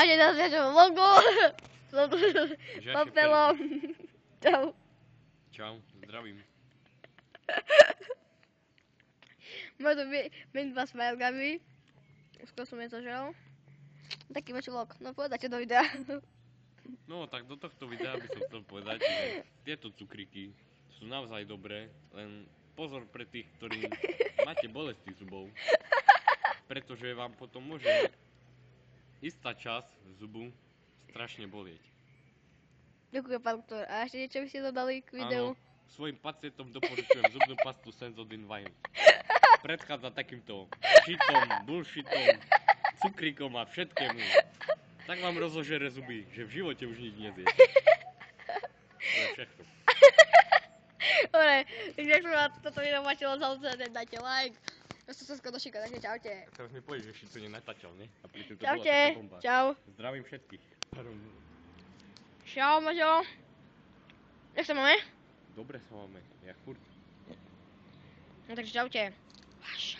Ani na zviažom logo. Papelom. Čau. Čau, zdravím. Možno my dva smajlkami. Skoro som niečo žel. Taký väčší vlog. No povedajte do videa. No tak do tohto videa by som chcel povedať, že tieto cukríky sú naozaj dobré, len pozor pre tých, ktorí máte bolesti zubov. Pretože vám potom môže istá časť zubu strašne bolieť. Ďakujem, pán doktor. A ešte niečo by ste dodali k videu? Áno, svojim pacientom doporučujem zubnú pastu Sensodyne Wild. Predchádza takýmto šitom, bullshitom, cukríkom a všetkému. Tak vám rozožere zuby, že v živote už nič nezjete. To je všetko. Dobre, takže ak sa vám toto video páčilo, samozrejme dajte like. Proste sa skoro došíka, takže čaute. A teraz mi povieš, že Šico nenatáčal, ne? A pri to bola Čaute, taká bomba. čau. Zdravím všetkých. Čau, Maťo. Jak sa máme? Dobre sa máme, jak furt. No takže čaute. Vaša.